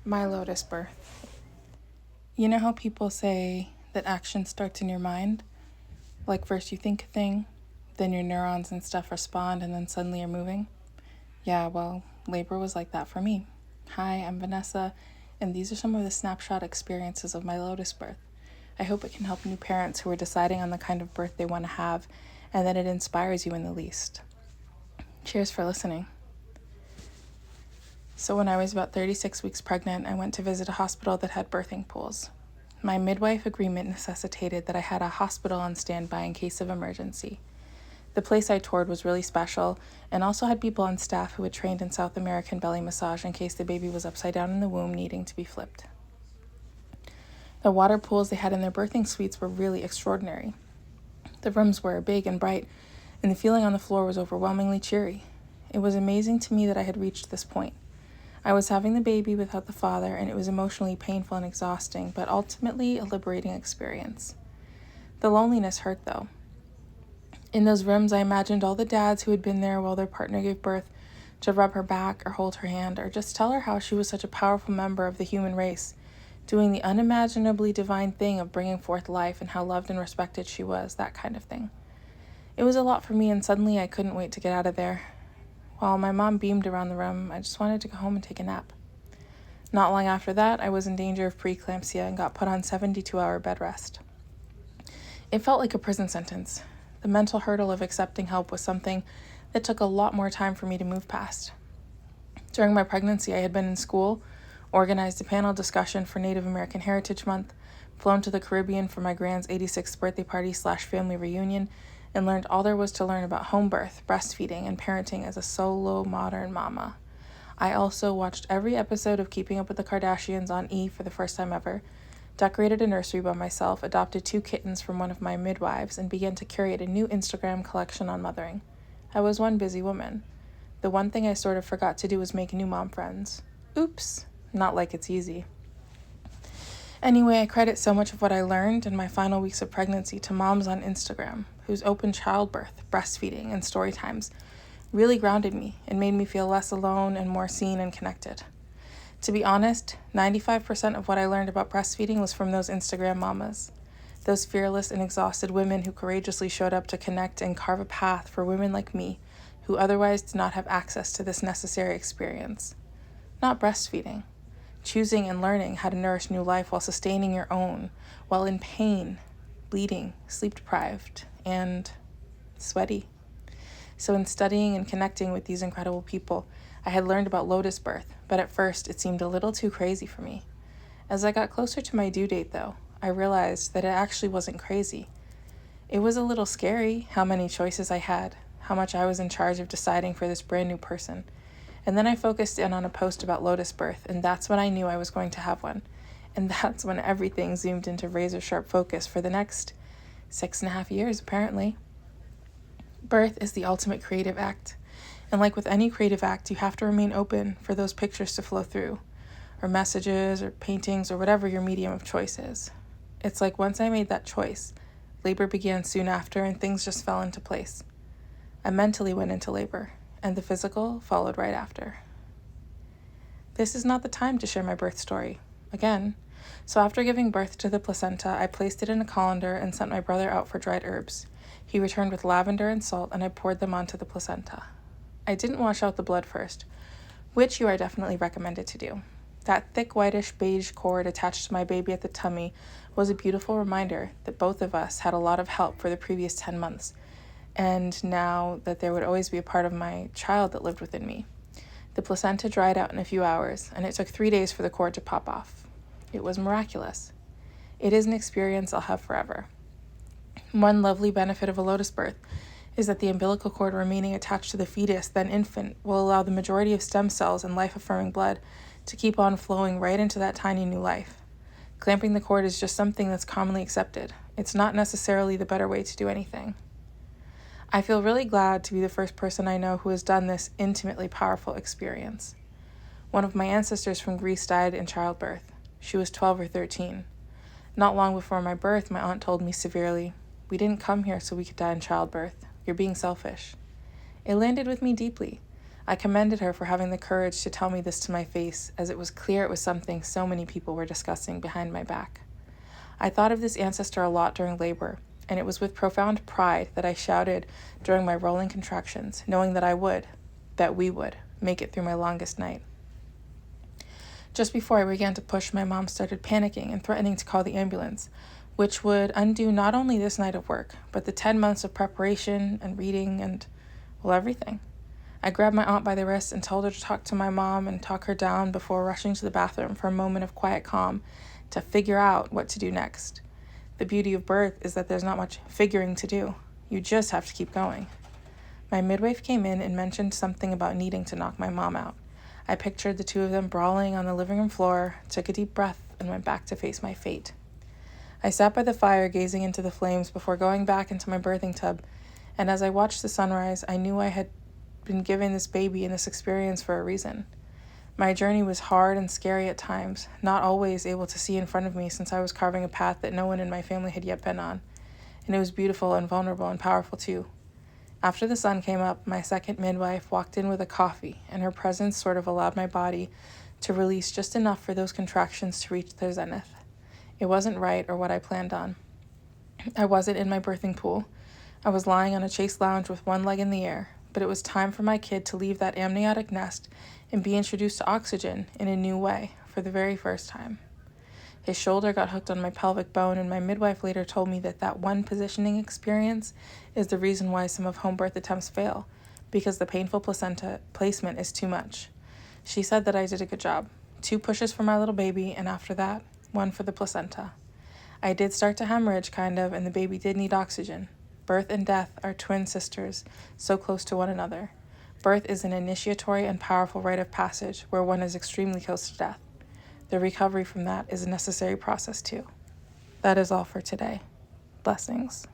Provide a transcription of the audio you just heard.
My Lotus birth. You know how people say that action starts in your mind? Like first you think a thing, then your neurons and stuff respond, and then suddenly you're moving? Yeah, well, labor was like that for me. Hi, I'm Vanessa, and these are some of the snapshot experiences of my Lotus birth. I hope it can help new parents who are deciding on the kind of birth they want to have, and that it inspires you in the least. Cheers for listening. So when I was about 36 weeks pregnant, I went to visit a hospital that had birthing pools. My midwife agreement necessitated that I had a hospital on standby in case of emergency. The place I toured was really special and also had people on staff who had trained in South American belly massage in case the baby was upside down in the womb needing to be flipped. The water pools they had in their birthing suites were really extraordinary. The rooms were big and bright, and the feeling on the floor was overwhelmingly cheery. It was amazing to me that I had reached this point. I was having the baby without the father, and it was emotionally painful and exhausting, but ultimately a liberating experience. The loneliness hurt, though. In those rooms, I imagined all the dads who had been there while their partner gave birth to rub her back or hold her hand or just tell her how she was such a powerful member of the human race, doing the unimaginably divine thing of bringing forth life and how loved and respected she was, that kind of thing. It was a lot for me, and suddenly I couldn't wait to get out of there. While my mom beamed around the room, I just wanted to go home and take a nap. Not long after that, I was in danger of preeclampsia and got put on 72-hour bed rest. It felt like a prison sentence. The mental hurdle of accepting help was something that took a lot more time for me to move past. During my pregnancy, I had been in school, organized a panel discussion for Native American Heritage Month, flown to the Caribbean for my grand's 86th birthday party/family reunion, and learned all there was to learn about home birth, breastfeeding, and parenting as a solo modern mama. I also watched every episode of Keeping Up with the Kardashians on E! For the first time ever, decorated a nursery by myself, adopted 2 kittens from one of my midwives, and began to curate a new Instagram collection on mothering. I was one busy woman. The one thing I sort of forgot to do was make new mom friends. Oops, not like it's easy. Anyway, I credit so much of what I learned in my final weeks of pregnancy to moms on Instagram, whose open childbirth, breastfeeding, and story times really grounded me and made me feel less alone and more seen and connected. To be honest, 95% of what I learned about breastfeeding was from those Instagram mamas, those fearless and exhausted women who courageously showed up to connect and carve a path for women like me who otherwise did not have access to this necessary experience. Not breastfeeding. Choosing and learning how to nourish new life while sustaining your own, while in pain, bleeding, sleep-deprived, and sweaty. So in studying and connecting with these incredible people, I had learned about Lotus birth, but at first it seemed a little too crazy for me. As I got closer to my due date, though, I realized that it actually wasn't crazy. It was a little scary how many choices I had, how much I was in charge of deciding for this brand new person. And then I focused in on a post about Lotus birth, and that's when I knew I was going to have one. And that's when everything zoomed into razor-sharp focus for the next 6.5 years, apparently. Birth is the ultimate creative act. And like with any creative act, you have to remain open for those pictures to flow through, or messages, or paintings, or whatever your medium of choice is. It's like once I made that choice, labor began soon after, and things just fell into place. I mentally went into labor, and the physical followed right after. This is not the time to share my birth story, again. So after giving birth to the placenta, I placed it in a colander and sent my brother out for dried herbs. He returned with lavender and salt, and I poured them onto the placenta. I didn't wash out the blood first, which you are definitely recommended to do. That thick whitish beige cord attached to my baby at the tummy was a beautiful reminder that both of us had a lot of help for the previous 10 months, and now that there would always be a part of my child that lived within me. The placenta dried out in a few hours, and it took 3 days for the cord to pop off. It was miraculous. It is an experience I'll have forever. One lovely benefit of a Lotus birth is that the umbilical cord remaining attached to the fetus, then infant, will allow the majority of stem cells and life-affirming blood to keep on flowing right into that tiny new life. Clamping the cord is just something that's commonly accepted. It's not necessarily the better way to do anything. I feel really glad to be the first person I know who has done this intimately powerful experience. One of my ancestors from Greece died in childbirth. She was 12 or 13. Not long before my birth, my aunt told me severely, "We didn't come here so we could die in childbirth. You're being selfish." It landed with me deeply. I commended her for having the courage to tell me this to my face, as it was clear it was something so many people were discussing behind my back. I thought of this ancestor a lot during labor, and it was with profound pride that I shouted during my rolling contractions, knowing that we would, make it through my longest night. Just before I began to push, my mom started panicking and threatening to call the ambulance, which would undo not only this night of work, but the 10 months of preparation and reading and, well, everything. I grabbed my aunt by the wrist and told her to talk to my mom and talk her down before rushing to the bathroom for a moment of quiet calm to figure out what to do next. The beauty of birth is that there's not much figuring to do. You just have to keep going. My midwife came in and mentioned something about needing to knock my mom out. I pictured the two of them brawling on the living room floor, took a deep breath, and went back to face my fate. I sat by the fire gazing into the flames before going back into my birthing tub, and as I watched the sunrise, I knew I had been given this baby and this experience for a reason. My journey was hard and scary at times, not always able to see in front of me since I was carving a path that no one in my family had yet been on, and it was beautiful and vulnerable and powerful too. After the sun came up, my second midwife walked in with a coffee, and her presence sort of allowed my body to release just enough for those contractions to reach their zenith. It wasn't right or what I planned on. I wasn't in my birthing pool. I was lying on a chaise lounge with one leg in the air, but it was time for my kid to leave that amniotic nest and be introduced to oxygen in a new way for the very first time. His shoulder got hooked on my pelvic bone, and my midwife later told me that one positioning experience is the reason why some of home birth attempts fail, because the painful placenta placement is too much. She said that I did a good job. 2 pushes for my little baby, and after that, 1 for the placenta. I did start to hemorrhage, kind of, and the baby did need oxygen. Birth and death are twin sisters, so close to one another. Birth is an initiatory and powerful rite of passage where one is extremely close to death. The recovery from that is a necessary process too. That is all for today. Blessings.